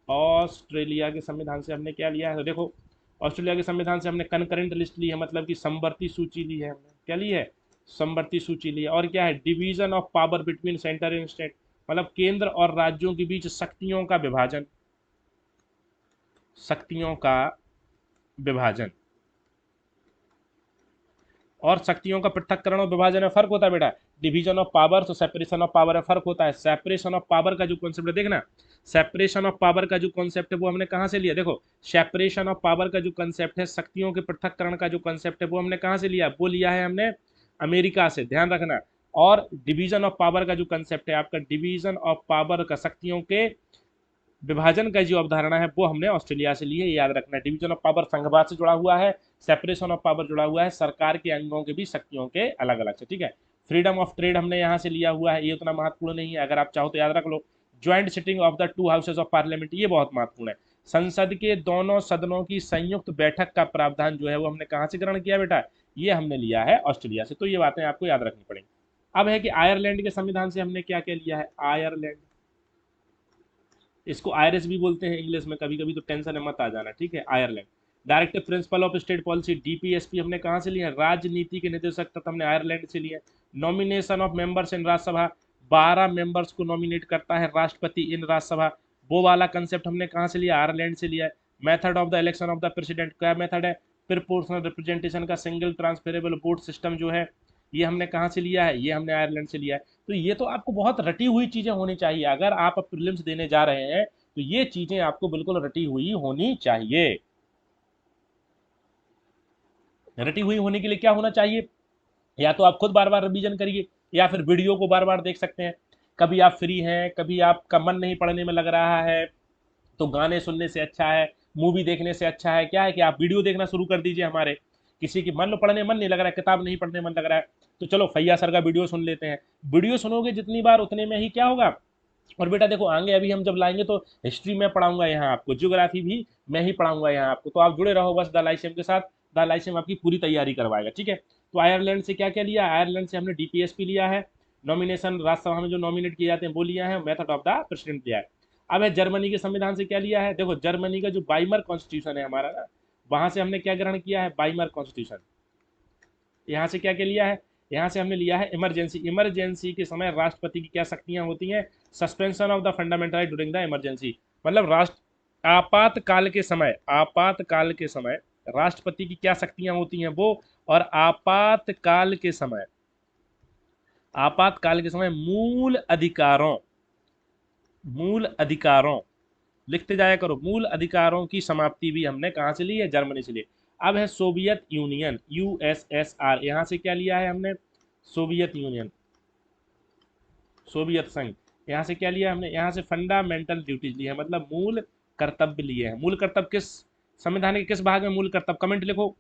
ऑस्ट्रेलिया के संविधान से हमने क्या लिया है? तो देखो ऑस्ट्रेलिया के संविधान से हमने कनकरेंट लिस्ट ली है, मतलब कि समवर्ती सूची ली है। हमने क्या ली है? समवर्ती सूची ली है। और क्या है? Division of power between centre and state, मतलब केंद्र और राज्यों के बीच शक्तियों का विभाजन, शक्तियों का विभाजन। और शक्तियों का पृथक्करण और विभाजन में फर्क होता है बेटा। डिवीजन ऑफ पावर तो सेपरेशन ऑफ पावर में फर्क होता है। सेपरेशन ऑफ पावर का जो कॉन्सेप्ट है, देखना, सेपरेशन ऑफ पावर का जो कॉन्सेप्ट है वो हमने कहाँ से लिया? देखो सेपरेशन ऑफ पावर का जो कॉन्सेप्ट है, शक्तियों के पृथक्करण का जो कॉन्सेप्ट है, वो हमने कहाँ से लिया? वो लिया है हमने अमेरिका से, ध्यान रखना। और डिवीजन ऑफ पावर का जो कंसेप्ट है आपका, डिवीजन ऑफ पावर का, शक्तियों के विभाजन का जो अवधारणा है, वो हमने ऑस्ट्रेलिया से ली है, याद रखना। डिवीजन ऑफ पावर संघवाद से जुड़ा हुआ है, सेपरेशन ऑफ पावर जुड़ा हुआ है सरकार के अंगों के भी शक्तियों के अलग अलग से, ठीक है। फ्रीडम ऑफ ट्रेड हमने यहाँ से लिया हुआ है, ये उतना महत्वपूर्ण नहीं है, अगर आप चाहो तो याद रख लो। Joint sitting of the two houses of parliament, ये बहुत महत्वपूर्ण है। संसद के दोनों सदनों की संयुक्त बैठक का प्रावधान जो है वो हमने कहाँ से ग्रहण किया बेटा? ये हमने लिया है ऑस्ट्रेलिया से। तो ये बातें आपको याद रखनी पड़ेंगी। अब है कि आयरलैंड के संविधान से हमने क्या क्या लिया है? आयरलैंड, इसको आयरिस भी बोलते हैं इंग्लिश में कभी कभी, तो टेंशन में मत आ जाना, ठीक है। Ireland. Directive principle of state policy, DPSP, हमने कहाँ से लिया है? राजनीति के निर्देशक तत्व हमने आयरलैंड से लिया है। Nomination of members in Rajya Sabha, 12 members को नॉमिनेट करता है राष्ट्रपति इन राज्यसभा, वो वाला कंसेप्ट हमने कहाँ से लिया? आयरलैंड से लिया है। Method of the election of the president, क्या मेथड है? प्रोपोर्शनल रिप्रेजेंटेशन का सिंगल ट्रांसफरेबल वोट सिस्टम जो है ये हमने कहाँ से लिया है, ये हमने आयरलैंड से लिया है। तो ये तो आपको बहुत रटी हुई चीज़ें होनी चाहिए, अगर आप प्रीलिम्स देने जा रहे हैं तो ये चीज़ें आपको बिल्कुल रटी हुई होनी चाहिए। रटी हुई होने के लिए क्या होना चाहिए, या तो आप खुद बार बार रिवीजन करिए या फिर वीडियो को बार बार देख सकते हैं। कभी आप फ्री हैं, कभी आपका मन नहीं पढ़ने में लग रहा है, तो गाने सुनने से अच्छा है, मूवी देखने से अच्छा है क्या है कि आप वीडियो देखना शुरू कर दीजिए हमारे। किसी की मान लो पढ़ने मन नहीं लग रहा है, किताब नहीं पढ़ने मन लग रहा है, तो चलो फैया सर का वीडियो सुन लेते हैं। वीडियो सुनोगे जितनी बार उतने में ही क्या होगा। और बेटा देखो आगे अभी हम जब लाएंगे तो हिस्ट्री में पढ़ाऊंगा यहाँ आपको, ज्योग्राफी भी मैं ही पढ़ाऊंगा यहाँ आपको, तो आप जुड़े रहो बस द लाइसेम के साथ। द लाइसेम आपकी पूरी तैयारी करवाएगा, ठीक है। तो आयरलैंड से क्या क्या लिया, आयरलैंड से हमने डीपीएसपी लिया है, नॉमिनेशन राज्यसभा में जो नॉमिनेट किए जाते हैं वो लिया है, मेथड ऑफ द प्रेसिडेंट लिया है। अब है जर्मनी के संविधान से क्या लिया है, देखो जर्मनी का जो बाइमर कॉन्स्टिट्यूशन है हमारा ना, वहां से हमने क्या ग्रहण किया है, बाइमर कॉन्स्टिट्यूशन। यहाँ से क्या क्या लिया है, यहाँ से हमने लिया है इमरजेंसी। इमरजेंसी के समय राष्ट्रपति की क्या शक्तियां होती हैं, suspension of the fundamental right during the emergency. मतलब राष्ट्र आपातकाल के समय, आपातकाल के समय राष्ट्रपति की क्या शक्तियां होती हैं वो, और आपातकाल के समय, आपातकाल के समय मूल अधिकारों, मूल अधिकारों लिखते जाया करो, मूल अधिकारों की समाप्ति भी हमने कहाँ से ली है, जर्मनी से ली। अब है सोवियत यूनियन, यूएसएसआर, यहाँ से क्या लिया है हमने, सोवियत यूनियन, सोवियत संघ। यहाँ से क्या लिया हमने, यहाँ से फंडामेंटल ड्यूटीज ली है, मतलब मूल कर्तव्य लिए हैं। मूल कर्तव्य किस, संविधान के किस भाग में मूल कर्तव्य, कमेंट लिखो,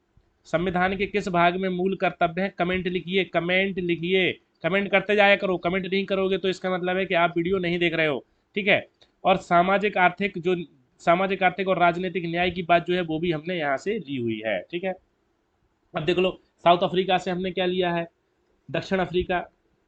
संविधान के किस भाग में मूल कर्तव्य है, कमेंट लिखिए, कमेंट लिखिए, कमेंट करते जाया करो। कमेंट नहीं करोगे तो इसका मतलब है कि आप वीडियो नहीं देख रहे हो, ठीक है। और सामाजिक आर्थिक जो, सामाजिक आर्थिक और राजनीतिक न्याय की बात जो है वो भी हमने यहाँ से ली हुई है, ठीक है। अब देख लो साउथ अफ्रीका से हमने क्या लिया है, दक्षिण अफ्रीका,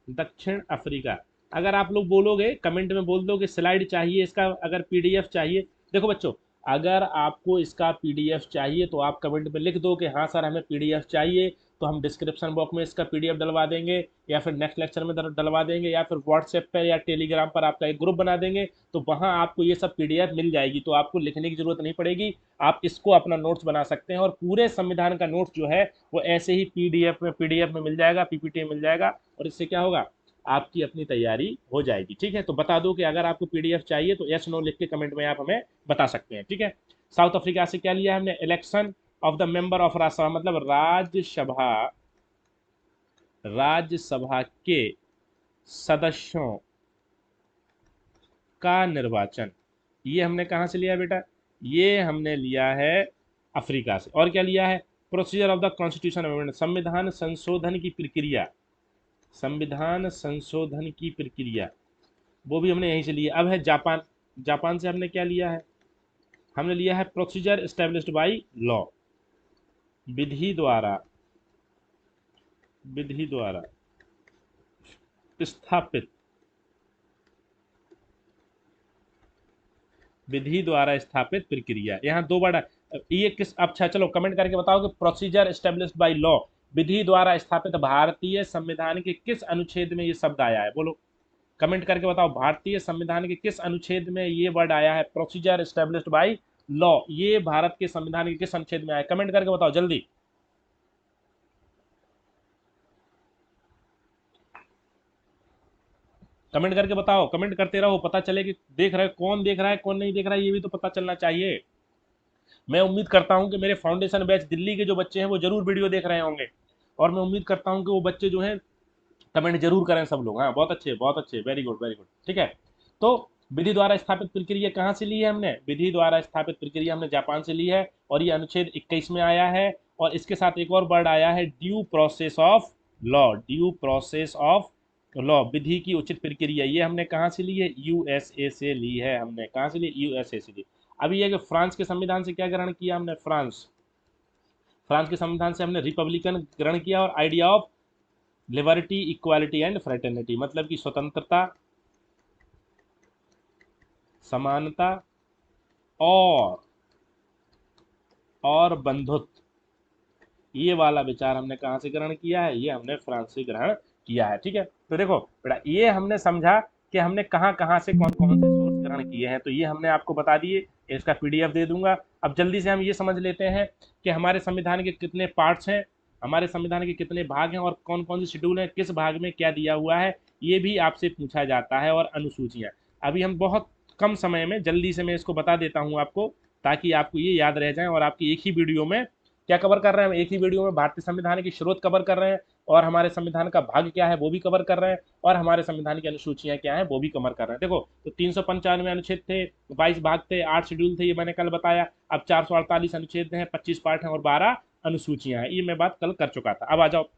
दक्षिण अफ्रीका। अगर आप लोग बोलोगे कमेंट में बोल दो कि स्लाइड चाहिए इसका, अगर पीडीएफ चाहिए, देखो बच्चों अगर आपको इसका पीडीएफ चाहिए तो आप कमेंट में लिख दो कि हाँ सर हमें पीडीएफ चाहिए, तो हम डिस्क्रिप्शन बॉक्स में इसका पीडीएफ डलवा देंगे, या फिर नेक्स्ट लेक्चर में डलवा देंगे, या फिर व्हाट्सएप पर या टेलीग्राम पर आपका एक ग्रुप बना देंगे, तो वहाँ आपको ये सब पीडीएफ मिल जाएगी, तो आपको लिखने की जरूरत नहीं पड़ेगी। आप इसको अपना नोट्स बना सकते हैं, और पूरे संविधान का नोट्स जो है वो ऐसे ही पीडीएफ में मिल जाएगा, पीपीटी में मिल जाएगा, और इससे क्या होगा, आपकी अपनी तैयारी हो जाएगी, ठीक है। तो बता दो कि अगर आपको पीडीएफ चाहिए तो यस नो लिख के कमेंट में आप हमें बता सकते हैं, ठीक है। साउथ अफ्रीका से क्या लिया हमने, election of the member of Rajya Sabha, मतलब राज्यसभा, राज्यसभा के सदस्यों का निर्वाचन, ये हमने कहाँ से लिया बेटा, ये हमने लिया है अफ्रीका से। और क्या लिया है, procedure of the constitution amendment, संविधान संशोधन की प्रक्रिया, संविधान संशोधन की प्रक्रिया, वो भी हमने यहीं से लिया। अब है जापान, जापान से हमने क्या लिया है, हमने लिया है प्रोसीजर एस्टेब्लिश्ड बाय लॉ, विधि द्वारा, विधि द्वारा स्थापित, विधि द्वारा स्थापित प्रक्रिया। यहाँ दो बार ये किस, अच्छा चलो कमेंट करके बताओ कि प्रोसीजर एस्टेब्लिश्ड बाय लॉ, विधि द्वारा स्थापित भारतीय संविधान के किस अनुच्छेद में ये शब्द आया है, बोलो कमेंट करके बताओ, भारतीय संविधान के किस अनुच्छेद में ये वर्ड आया है, प्रोसीजर एस्टेब्लिश्ड बाय लॉ, ये भारत के संविधान के किस अनुच्छेद में आया, कमेंट करके बताओ जल्दी। कमेंट करके बताओ, कमेंट करते रहो, पता चले कि देख रहे, कौन देख रहा है कौन नहीं देख रहा है, ये भी तो पता चलना चाहिए। मैं उम्मीद करता हूं कि मेरे फाउंडेशन बैच दिल्ली के जो बच्चे हैं वो जरूर वीडियो देख रहे होंगे, और मैं उम्मीद करता हूं कि वो बच्चे जो हैं कमेंट जरूर करें सब लोग, हाँ बहुत अच्छे, बहुत अच्छे, वेरी गुड वेरी गुड, ठीक है। तो विधि द्वारा स्थापित प्रक्रिया कहाँ से ली है हमने, विधि द्वारा स्थापित प्रक्रिया हमने जापान से ली है, और ये अनुच्छेद 21 में आया है, और इसके साथ एक और वर्ड आया है due process of law, due process of law, विधि की उचित प्रक्रिया, ये हमने कहाँ से ली है, यूएसए से ली है, हमने कहाँ से ली, यूएसए से ली। अभी ये कि फ्रांस के संविधान से क्या ग्रहण किया हमने, फ्रांस, फ्रांस के संविधान से हमने रिपब्लिकन ग्रहण किया, और idea of liberty equality and fraternity, मतलब कि स्वतंत्रता, समानता और बंधुत्व, ये वाला विचार हमने कहाँ से ग्रहण किया है, ये हमने फ्रांस से ग्रहण किया है, ठीक है। तो देखो बेटा ये हमने समझा कि हमने कहाँ कहाँ से कौन कौन से सोर्स ग्रहण ग्रहण किए हैं। तो ये हमने आपको बता दिए, इसका PDF दे दूंगा। अब जल्दी से हम ये समझ लेते हैं कि हमारे संविधान के कितने पार्ट्स हैं, हमारे संविधान के कितने भाग हैं और कौन कौन से शेड्यूल हैं, किस भाग में क्या दिया हुआ है, ये भी आपसे पूछा जाता है। और अनुसूचियाँ अभी हम बहुत कम समय में जल्दी से मैं इसको बता देता हूँ आपको, ताकि आपको ये याद रह जाए। और आपकी एक ही वीडियो में क्या कवर कर रहे हैं, एक ही वीडियो में भारतीय संविधान की स्रोत कवर कर रहे हैं, और हमारे संविधान का भाग क्या है वो भी कवर कर रहे हैं, और हमारे संविधान की अनुसूचियां क्या है वो भी कवर कर रहे हैं। देखो, तो 395 अनुच्छेद थे, 22 भाग थे, 8 शेड्यूल थे, ये मैंने कल बताया। अब 448 अनुच्छेद हैं, 25 पार्ट हैं और 12 अनुसूचियां हैं, ये मैं बात कल कर चुका था। अब आ जाओ,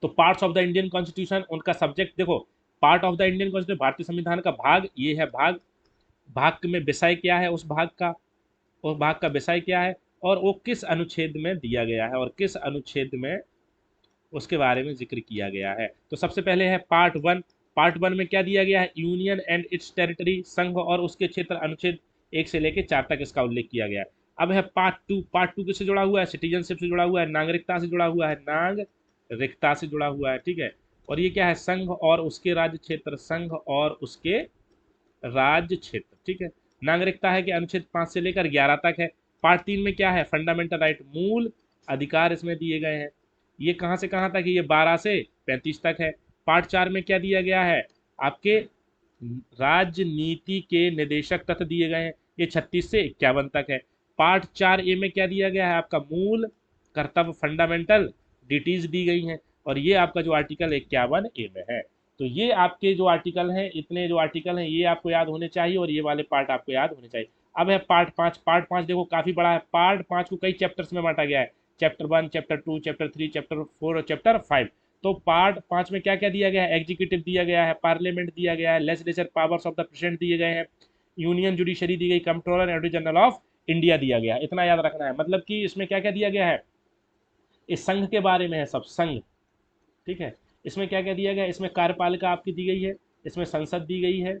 तो parts of the Indian constitution, उनका सब्जेक्ट देखो, part of the Indian constitution, भारतीय संविधान का भाग, ये है भाग। भाग में विषय क्या है उस भाग का, उस भाग का विषय क्या है, और वो किस अनुच्छेद में दिया गया है, और किस अनुच्छेद में उसके बारे में जिक्र किया गया है। तो सबसे पहले है पार्ट 1। पार्ट 1 में क्या दिया गया है, यूनियन एंड इट्स टेरिटरी, संघ और उसके क्षेत्र, अनुच्छेद 1 से लेकर 4 तक इसका उल्लेख किया गया है। अब है पार्ट 2। पार्ट 2 किससे जुड़ा हुआ है, सिटीजनशिप से जुड़ा हुआ है, नागरिकता से जुड़ा हुआ है, नागरिकता से जुड़ा हुआ है, ठीक है। और ये क्या है, संघ और उसके राज्य क्षेत्र, संघ और उसके राज्य क्षेत्र, ठीक है। नागरिकता है कि अनुच्छेद 5 से लेकर 11 तक है। पार्ट 3 में क्या है, फंडामेंटल राइट, मूल अधिकार इसमें दिए गए हैं। ये कहाँ से कहाँ तक है, ये 12 से 35 तक है। पार्ट 4 में क्या दिया गया है, आपके राजनीति के निदेशक तत्व दिए गए हैं, ये 36 से 51 तक है। पार्ट 4A में क्या दिया गया है, आपका मूल कर्तव्य, फंडामेंटल ड्यूटीज दी गई हैं, और ये आपका जो आर्टिकल 51A में है। तो ये आपके जो आर्टिकल हैं, इतने जो आर्टिकल हैं ये आपको याद होने चाहिए, और ये वाले पार्ट आपको याद होने चाहिए। अब है पार्ट 5। पार्ट 5 देखो काफी बड़ा है। पार्ट 5 को कई चैप्टर्स में बांटा गया है, चैप्टर 1, चैप्टर 2, चैप्टर 3, चैप्टर 4 और चैप्टर 5। तो पार्ट 5 में क्या क्या दिया गया है, एग्जीक्यूटिव दिया गया है, पार्लियामेंट दिया गया है, legislature powers of the president दिए गए हैं, यूनियन जुडिशरी दी गई, controller and auditor general of India दिया गया है। इतना याद रखना है, मतलब कि इसमें क्या क्या दिया गया है, इस संघ के बारे में है सब, संघ, ठीक है। इसमें क्या क्या दिया गया है, इसमें कार्यपालिका आपकी दी गई है, इसमें संसद दी गई है,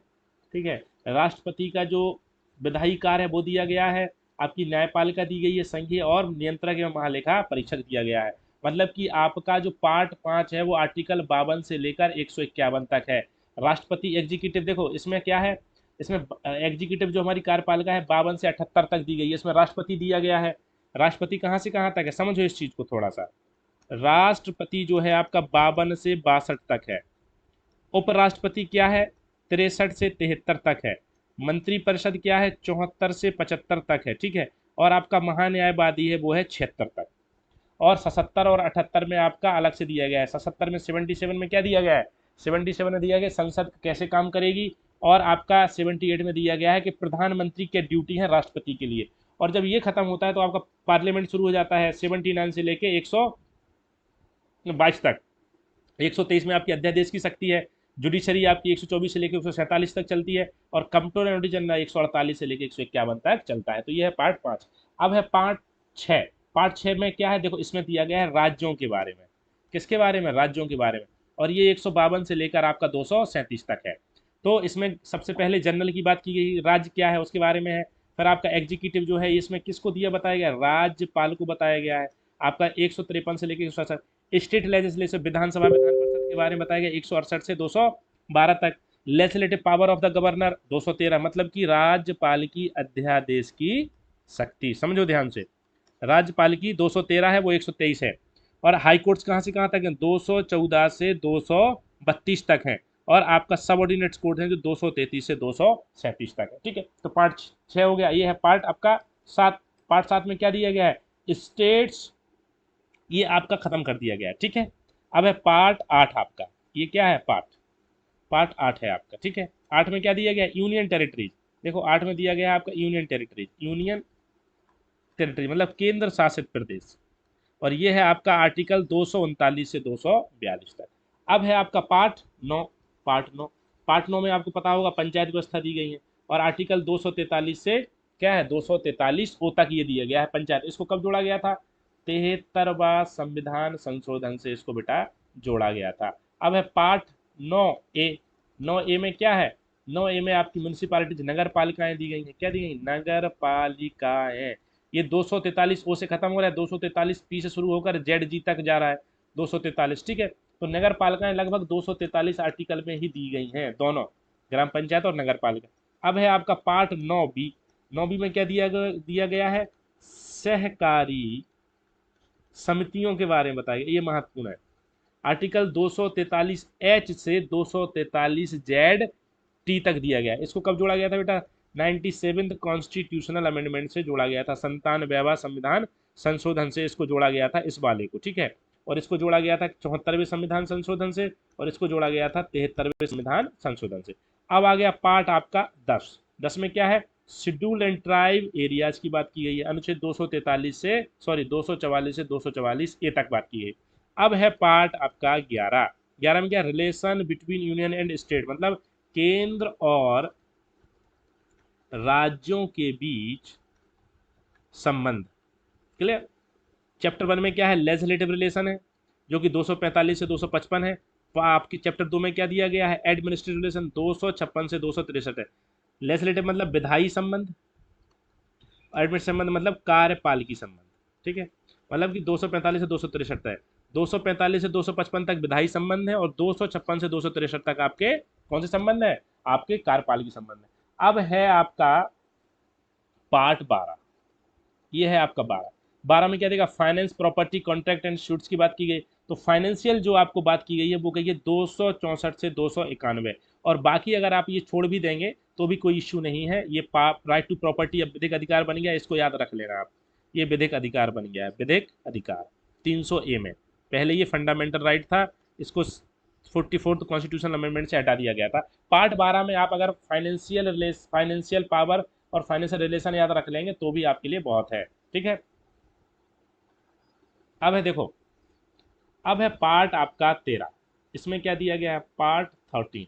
ठीक है। राष्ट्रपति का जो विधायी कार्य है वो दिया गया है, आपकी न्यायपालिका दी गई है संघीय, और नियंत्रक एवं महालेखा परीक्षक दिया गया है। मतलब कि आपका जो पार्ट 5 है वो आर्टिकल 52 से लेकर 151 तक है। राष्ट्रपति एग्जीक्यूटिव देखो इसमें क्या है, इसमें एग्जीक्यूटिव जो हमारी कार्यपालिका है 52 से 78 तक दी गई है, इसमें राष्ट्रपति दिया गया है। राष्ट्रपति कहाँ से कहाँ तक है, समझो इस चीज को थोड़ा सा। राष्ट्रपति जो है आपका 52 से 62 तक है। उपराष्ट्रपति क्या है, 63 से 73 तक है। मंत्रिपरिषद क्या है, 74 से 75 तक है, ठीक है। और आपका महान्यायवादी है वो है 76 तक। और 77 और 78 में आपका अलग से दिया गया है। 77 में 77 में क्या दिया गया है, 77 में दिया गया संसद कैसे काम करेगी, और आपका 78 में दिया गया है कि प्रधानमंत्री क्या ड्यूटी है राष्ट्रपति के लिए। और जब ये खत्म होता है तो आपका पार्लियामेंट शुरू हो जाता है 79 से लेके 122 तक। 123 में आपकी अध्यादेश की शक्ति है। जुडिशरी आपकी 124 से लेकर 147 तक चलती है, और कंट्रोलर एंड ऑडिटर जनरल 148 से लेकर 151 तक चलता है। तो ये है पार्ट 5। अब है पार्ट 6। पार्ट 6 में क्या है, देखो इसमें दिया गया है राज्यों के बारे में। किसके बारे में, राज्यों के बारे में। और ये 152 से लेकर आपका 237 तक है। तो इसमें सबसे पहले जनरल की बात की गई, राज्य क्या है उसके बारे में है। फिर आपका एग्जीक्यूटिव जो है इसमें किसको दिया बताया गया, राज्यपाल को बताया गया है। आपका 153 से लेकर 167। स्टेट लेजिस्लेशन, विधानसभा विधान परिषद के बारे में बताया गया 168 से 212 तक। Legislative power of the governor 213, मतलब कि राज्यपाल की अध्यादेश की शक्ति, समझो ध्यान से। राज्यपाल की 213 है, वो 123 है। और हाई कोर्ट्स कहाँ से कहाँ तक है, 214 से 232 तक है। और आपका सबऑर्डिनेट्स कोर्ट है जो 233 से 237 तक है, ठीक है। तो पार्ट 6 हो गया। ये है पार्ट आपका 7। पार्ट 7 में क्या दिया गया है, स्टेट्स, ये आपका खत्म कर दिया गया है, ठीक है। अब है पार्ट 8 आपका, ये क्या है, पार्ट 8 है आपका, ठीक है। 8 में क्या दिया गया है, यूनियन टेरिटरीज। देखो 8 में दिया गया है आपका यूनियन टेरिटरीज, यूनियन टेरिटरी मतलब केंद्र शासित प्रदेश। और ये है आपका आर्टिकल 239 से 242 तक। अब है आपका पार्ट 9। पार्ट 9, पार्ट 9 में आपको पता होगा पंचायत व्यवस्था दी गई है। और आर्टिकल 243 से क्या है, 243 ओ तक ये दिया गया है पंचायत। इसको कब जोड़ा गया था, 73वां संविधान संशोधन से इसको बेटा जोड़ा गया था। अब है पार्ट 9A। 9A में क्या है, 9A में आपकी म्यूनिसिपालिटीज, नगर पालिकाएं दी गई हैं। क्या दी गई, नगर पालिकाएं। ये 243 ओ से खत्म हो रहा है, 243 पी से शुरू होकर ZG तक जा रहा है, 243, ठीक है। तो नगर पालिकाएं लगभग 243 आर्टिकल में ही दी गई हैं, दोनों ग्राम पंचायत और नगर पालिका। अब है आपका पार्ट 9B। 9B में क्या दिया गया है, सहकारी समितियों के बारे में बताया गया, ये महत्वपूर्ण है। आर्टिकल 243H से 243Z T तक दिया गया है। इसको कब जोड़ा गया था बेटा, 97th कॉन्स्टिट्यूशनल अमेंडमेंट से जोड़ा गया था, 97वां संविधान संशोधन से इसको जोड़ा गया था इस वाले को, ठीक है। और इसको जोड़ा गया था 74वें संविधान संशोधन से, और इसको जोड़ा गया था 73वें संविधान संशोधन से। अब आ गया पार्ट आपका 10। 10 में क्या है, शेड्यूल एंड ट्राइब एरियाज की बात की गई है, अनुच्छेद 244 से 244A तक बात की गई। अब है पार्ट आपका 11। 11 में क्या, relation between union and state, मतलब केंद्र और राज्यों के बीच संबंध। क्लियर। चैप्टर 1 में क्या है, लेजिस्लेटिव रिलेशन है, जो कि 245 से 255 है। तो आपकी चैप्टर 2 में क्या दिया गया है, एडमिनिस्ट्रेटिव रिलेशन 256 से 263 है। लेजिस्लेटिव मतलब विधायी संबंध, एडमिनिस्ट्रेटिव संबंध मतलब कार्यपालिकी संबंध, ठीक है। मतलब कि 245 से 263 है, 245 से 255 तक विधायी संबंध है, और 256 से 263 तक आपके कौन से संबंध है, आपके कार्यपालिकी संबंध है। अब है आपका पार्ट 12, ये है आपका 12। 12 में क्या देगा, finance, property, contract and shoots की बात की गई। तो फाइनेंशियल जो आपको बात की गई है वो कही है 264 से 291, और बाकी अगर आप ये छोड़ भी देंगे तो भी कोई इश्यू नहीं है। ये राइट टू प्रॉपर्टी अब विधिक अधिकार बन गया, इसको याद रख लेना आप, ये विधिक अधिकार बन गया है, विधिक अधिकार 300A में। पहले ये फंडामेंटल राइट था, इसको 44th कॉन्स्टिट्यूशनल अमेंडमेंट से हटा दिया गया था। पार्ट 12 में आप अगर फाइनेंशियल पावर और फाइनेंशियल रिलेशन याद रख लेंगे तो भी आपके लिए बहुत है, ठीक है। अब है देखो, अब है पार्ट आपका 13। इसमें क्या दिया गया है, पार्ट 13।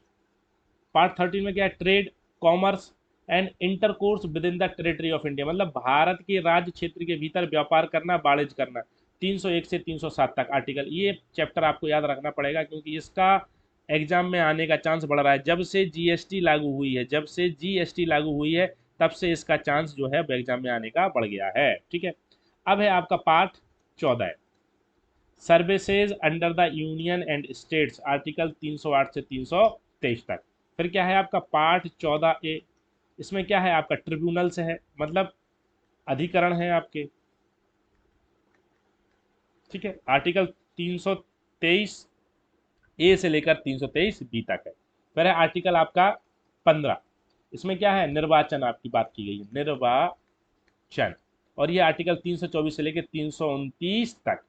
पार्ट 13 में क्या है, trade, commerce and intercourse with in the territory of India, मतलब भारत के राज्य क्षेत्र के भीतर व्यापार करना, वाणिज्य करना। 301 से 307 तक आर्टिकल, ये चैप्टर आपको याद रखना पड़ेगा क्योंकि इसका एग्जाम में आने का चांस बढ़ रहा है। जब से जीएसटी लागू हुई है, जब से जीएसटी लागू हुई है, तब से इसका चांस जो है एग्जाम में आने का बढ़ गया है, ठीक है। अब है आपका part 14, services under the union and states, article 308 से 323 तक। फिर क्या है आपका पार्ट 14A। इसमें क्या है आपका, ट्रिब्यूनल से है, मतलब अधिकरण है आपके, ठीक है। आर्टिकल 323A से लेकर 323B तक है। फिर है आर्टिकल आपका 15। इसमें क्या है, निर्वाचन आपकी बात की गई है, निर्वाचन, और ये आर्टिकल 324 से लेकर 329 तक।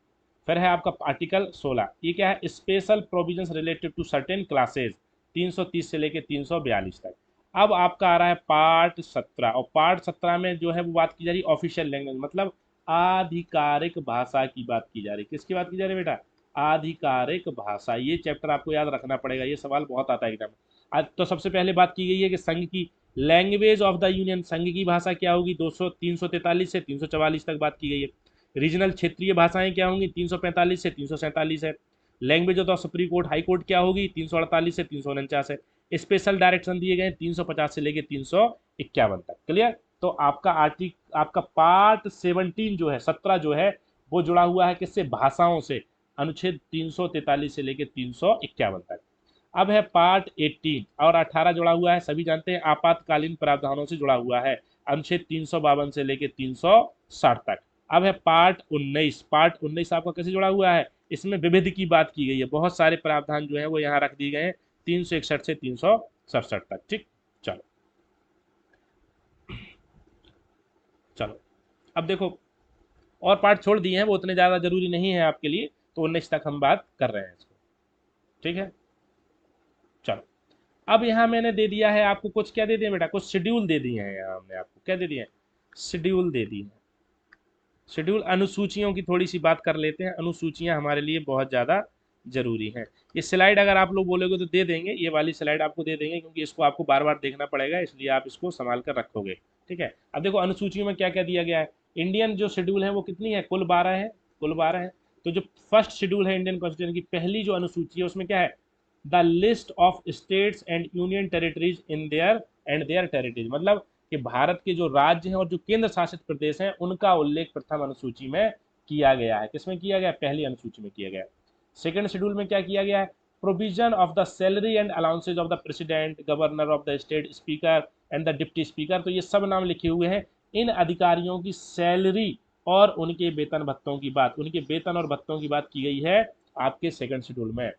फिर है आपका आर्टिकल 16, ये क्या है, special provisions related to certain classes, 330 से लेकर 342 तक। अब आपका आ रहा है पार्ट 17, और पार्ट 17 में जो है वो बात की जा रही है ऑफिशियल लैंग्वेज, मतलब आधिकारिक भाषा की बात की जा रही है। किसकी बात की जा रही है बेटा, आधिकारिक भाषा। ये चैप्टर आपको याद रखना पड़ेगा, ये सवाल बहुत आता है एग्जाम में। आज तो सबसे पहले बात की गई है कि संघ की लैंग्वेज ऑफ द यूनियन, संघ की भाषा क्या होगी, 343 से 344 तक बात की गई है। रीजनल क्षेत्रीय भाषाएं क्या होंगी, 345 से 347 है। Language of the supreme court, high court क्या होगी, 348 से 349 है। स्पेशल डायरेक्शन दिए गए 350 से लेकर 351 तक। क्लियर। तो आपका पार्ट 17 जो है, 17 जो है वो जुड़ा हुआ है किससे, भाषाओं से, अनुच्छेद 343 से लेकर 351 तक। अब है पार्ट 18 और 18 जुड़ा हुआ है, सभी जानते हैं आपातकालीन प्रावधानों से जुड़ा हुआ है, अनुच्छेद 352 से लेकर 360 तक। अब है पार्ट 19। पार्ट 19 आपका कैसे जुड़ा हुआ है, इसमें विविध की बात की गई है, बहुत सारे प्रावधान जो है वो यहाँ रख दिए गए हैं, 361 से 367 तक, ठीक। चलो चलो, अब देखो और पार्ट छोड़ दिए हैं, वो उतने ज़्यादा जरूरी नहीं है आपके लिए, तो 19 तक हम बात कर रहे हैं इसको, ठीक है। चलो, अब यहाँ मैंने दे दिया है आपको कुछ, क्या दे दिया बेटा, कुछ शेड्यूल दे दिए हैं यहाँ हमने आपको, क्या दे दिए हैं, शेड्यूल दे दिए हैं। शेड्यूल, अनुसूचियों की थोड़ी सी बात कर लेते हैं। अनुसूचियां हमारे लिए बहुत ज़्यादा जरूरी हैं। ये स्लाइड अगर आप लोग बोलोगे तो दे देंगे, ये वाली स्लाइड आपको दे देंगे क्योंकि इसको आपको बार बार देखना पड़ेगा, इसलिए आप इसको संभाल कर रखोगे, ठीक है। अब देखो अनुसूचियों में क्या क्या दिया गया है। इंडियन जो शेड्यूल है वो कितनी है, कुल 12 है, कुल 12 है। तो जो फर्स्ट शेड्यूल है इंडियन कॉन्स्टिट्यूशन की, पहली जो अनुसूची है उसमें क्या है, the list of states and union territories in their territories, मतलब कि भारत के जो राज्य हैं और जो केंद्र शासित प्रदेश हैं उनका उल्लेख प्रथम अनुसूची में किया गया है। किसमें किया गया, पहली अनुसूची में किया गया है। सेकंड शेड्यूल में क्या किया गया है, provision of the salary and allowances of the president, governor of the state, speaker and the deputy speaker. तो ये सब नाम लिखे हुए हैं। इन अधिकारियों की सैलरी और उनके वेतन भत्तों की बात, उनके वेतन और भत्तों की बात की गई है आपके सेकंड शेड्यूल में।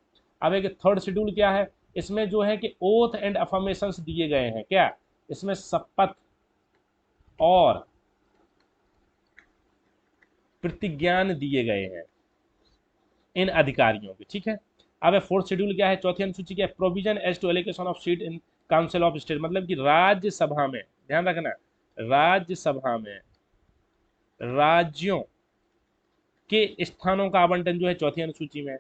अब एक थर्ड शेड्यूल क्या है, इसमें जो है कि ओथ एंड अफर्मेशंस दिए गए हैं। क्या इसमें शपथ और प्रतिज्ञान दिए गए हैं इन अधिकारियों के, ठीक है। अब फोर्थ शेड्यूल क्या है, चौथी अनुसूची क्या है, provision as to allocation of seat in council of state, मतलब कि राज्यसभा में, ध्यान रखना, राज्यसभा में राज्यों के स्थानों का आवंटन जो है चौथी अनुसूची में।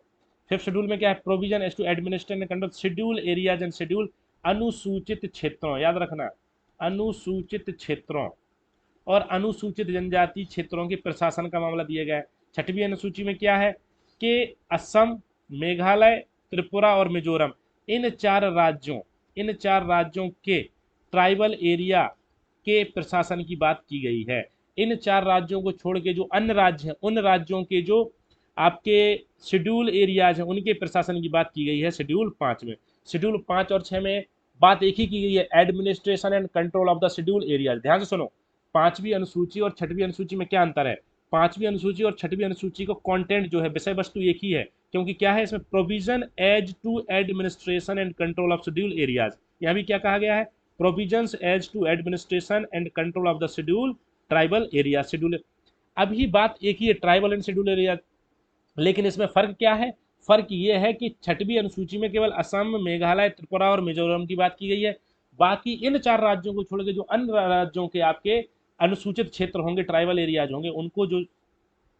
फिफ्थ शेड्यूल में क्या है, provision as to administration and control schedule areas and schedule, अनुसूचित क्षेत्रों, याद रखना, अनुसूचित क्षेत्रों और अनुसूचित जनजाति क्षेत्रों के प्रशासन का मामला दिया गया है। छठवीं अनुसूची में क्या है कि असम, मेघालय, त्रिपुरा और मिजोरम, इन चार राज्यों के ट्राइबल एरिया के प्रशासन की बात की गई है। इन चार राज्यों को छोड़ के जो अन्य राज्य हैं, उन राज्यों के जो आपके शेड्यूल एरियाज हैं, उनके प्रशासन की बात की गई है शेड्यूल 5 में। शेड्यूल 5 और 6 में बात एक ही की गई है, administration and control of the schedule areas. ध्यान से सुनो, पांचवी अनुसूची और छठवीं अनुसूची में क्या अंतर है। पांचवी अनुसूची और छठवीं अनुसूची को कंटेंट जो है, विषय वस्तु एक ही है, क्योंकि क्या है इसमें provision as to administration and control of schedule areas. यहाँ भी क्या कहा गया है, provisions as to administration and control of the schedule tribal area, schedule. अभी बात एक ही है, ट्राइबल एंड शेड्यूल एरिया, लेकिन इसमें फर्क क्या है, फर्क ये है कि छठवीं अनुसूची में केवल असम, मेघालय, त्रिपुरा और मिजोरम की बात की गई है। बाकी इन चार राज्यों को छोड़ के जो अन्य राज्यों के आपके अनुसूचित क्षेत्र होंगे, ट्राइबल एरियाज होंगे, उनको जो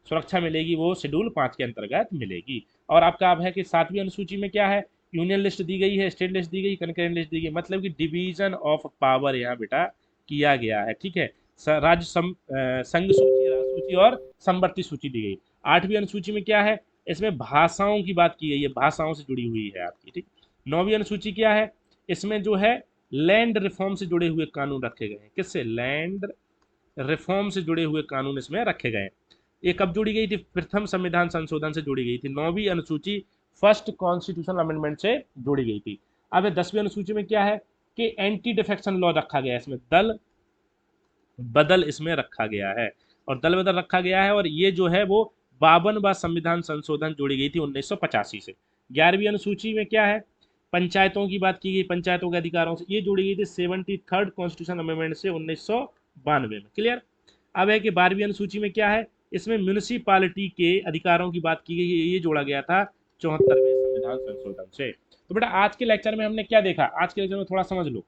सुरक्षा मिलेगी वो शेड्यूल 5 के अंतर्गत मिलेगी। और आपका अब है कि सातवीं अनुसूची में क्या है, यूनियन लिस्ट दी गई है, स्टेट लिस्ट दी गई, कंकरेंट लिस्ट दी गई, मतलब कि डिवीजन ऑफ पावर यहाँ बेटा किया गया है, ठीक है। राज्य संघ सूची, राज्य सूची और समवर्ती सूची दी गई। आठवीं अनुसूची में क्या है, इसमें भाषाओं की बात की गई है, भाषाओं से जुड़ी हुई है आपकी, ठीक। नौवीं अनुसूची क्या है, इसमें जो है लैंड रिफॉर्म से जुड़े हुए कानून रखे गए हैं। किससे, लैंड रिफॉर्म से जुड़े हुए कानून इसमें रखे गए हैं। ये कब जोड़ी गई थी, प्रथम संविधान संशोधन से जोड़ी गई थी। नौवीं अनुसूची फर्स्ट कॉन्स्टिट्यूशनल अमेंडमेंट से जोड़ी गई थी। अब 10वीं अनुसूची में क्या है कि एंटी डिफेक्शन लॉ रखा गया है, इसमें दल बदल इसमें रखा गया है, और दल बदल रखा गया है, और ये जो है वो 52वां संविधान संशोधन जोड़ी गई थी 1985 से। 11वीं अनुसूची में क्या है, पंचायतों की बात की गई, पंचायतों के अधिकारों से, ये जोड़ी गई थी 73rd कॉन्स्टिट्यूशन अमेंडमेंट से 1992 में। क्लियर। अब है कि 12वीं अनुसूची में क्या है, इसमें म्यूनिसिपालिटी के अधिकारों की बात की गई है, ये जोड़ा गया था 74वें संविधान संशोधन से। तो बेटा आज के लेक्चर में हमने क्या देखा, आज के लेक्चर में थोड़ा समझ लो।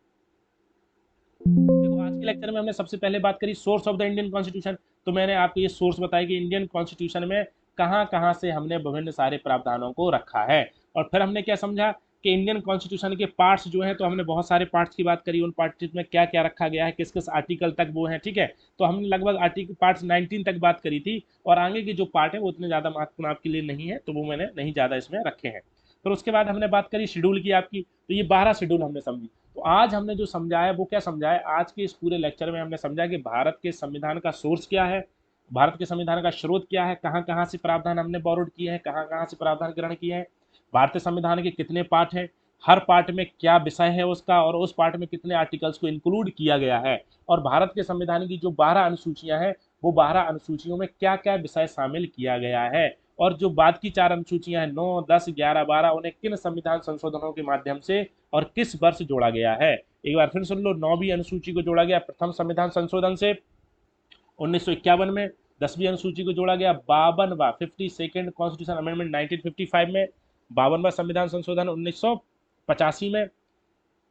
देखो आज के लेक्चर में हमने सबसे पहले बात करी source of the Indian constitution. तो मैंने आपको ये सोर्स बताया कि इंडियन कॉन्स्टिट्यूशन में कहाँ कहाँ से हमने विभिन्न सारे प्रावधानों को रखा है। और फिर हमने क्या समझा कि इंडियन कॉन्स्टिट्यूशन के पार्ट्स जो हैं, तो हमने बहुत सारे पार्ट्स की बात करी, उन पार्ट्स में क्या क्या रखा गया है, किस किस आर्टिकल तक वो हैं, ठीक है। तो हमने लगभग आर्टिकल पार्ट्स 19 तक बात करी थी, और आगे के जो पार्ट है वो उतने ज़्यादा महत्वपूर्ण आपके लिए नहीं है, तो वो मैंने नहीं ज़्यादा इसमें रखे हैं। फिर उसके बाद हमने बात करी शेड्यूल की आपकी, तो ये 12 शेड्यूल हमने समझी। तो आज हमने जो समझा है वो क्या समझा है, आज के इस पूरे लेक्चर में हमने समझा कि भारत के संविधान का सोर्स क्या है, भारत के संविधान का स्रोत क्या है, कहाँ कहाँ से प्रावधान हमने बोरोड किए हैं, कहाँ कहाँ से प्रावधान ग्रहण किए हैं, भारतीय संविधान के कितने पार्ट हैं, हर पार्ट में क्या विषय है उसका, और उस पार्ट में कितने आर्टिकल्स को इंक्लूड किया गया है, और भारत के संविधान की जो 12 अनुसूचियां हैं, वो 12 अनुसूचियों में क्या क्या विषय शामिल किया गया है, और जो बाद की 4 अनुसूचियां हैं 9, 10, 11, 12, उन्हें किन संविधान संशोधनों के माध्यम से और किस वर्ष जोड़ा गया है। एक बार फिर सुन लो, 9वीं अनुसूची को जोड़ा गया प्रथम संविधान संशोधन से 1951 में, 10वीं अनुसूची को जोड़ा गया 52वां 52nd कॉन्स्टिट्यूशन अमेंडमेंट 1955 में, 52वां संविधान संशोधन 1985 में,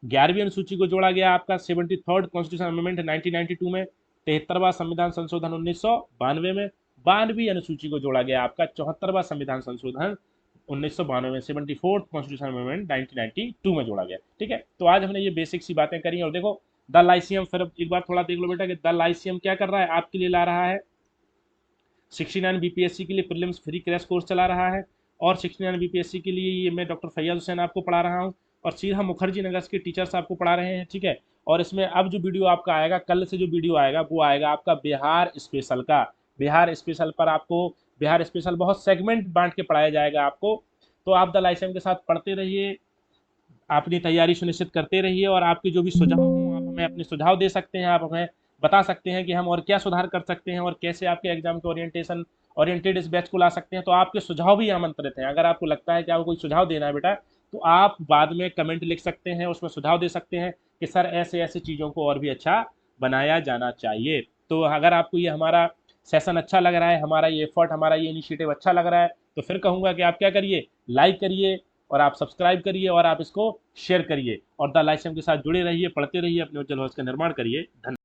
11वीं अनुसूची को जोड़ा गया आपका 73rd कॉन्स्टिट्यूशन अमेंडमेंट 1992 में, 73वां संविधान संशोधन 1992 में, 92वीं अनुसूची को जोड़ा गया आपका 74वां संविधान संशोधन 1992 में, 74th कॉन्स्टिट्यूशन अमेंडमेंट 1992 में जोड़ा गया, ठीक है। तो आज हमने ये बेसिक सी बातें करी, और देखो द लाइसियम, फिर एक बार थोड़ा देख लो बेटा कि द लाइसियम क्या कर रहा है, आपके लिए ला रहा है 69 बीपीएससी के लिए प्रीलिम्स फ्री क्रैश कोर्स चला रहा है, और 69 बीपीएससी के लिए ये मैं डॉक्टर फैयाज हुसैन आपको पढ़ा रहा हूँ, और सीधा मुखर्जी नगर के टीचर्स आपको पढ़ा रहे हैं, ठीक है। और इसमें अब जो वीडियो आपका आएगा, कल से जो वीडियो आएगा वो आएगा आपका बिहार स्पेशल का। बिहार स्पेशल पर आपको, बिहार स्पेशल बहुत सेगमेंट बांट के पढ़ाया जाएगा आपको, तो आप द लाइसेम के साथ पढ़ते रहिए, अपनी तैयारी सुनिश्चित करते रहिए, और आपके जो भी सुझाव हों आप हमें अपने सुझाव दे सकते हैं, आप हमें बता सकते हैं कि हम और क्या सुधार कर सकते हैं और कैसे आपके एग्जाम के ओरिएंटेड इस बैच को ला सकते हैं। तो आपके सुझाव भी आमंत्रित हैं। अगर आपको लगता है कि आपको कोई सुझाव देना है बेटा, तो आप बाद में कमेंट लिख सकते हैं, उसमें सुझाव दे सकते हैं कि सर ऐसे ऐसे चीज़ों को और भी अच्छा बनाया जाना चाहिए। तो अगर आपको ये हमारा सेशन अच्छा लग रहा है, हमारा ये एफर्ट, हमारा ये इनिशिएटिव अच्छा लग रहा है, तो फिर कहूँगा कि आप क्या करिए, लाइक करिए और आप सब्सक्राइब करिए और आप इसको शेयर करिए और द लाइसेम के साथ जुड़े रहिए, पढ़ते रहिए, अपने उज्जवल भविष्य का निर्माण करिए। धन्यवाद।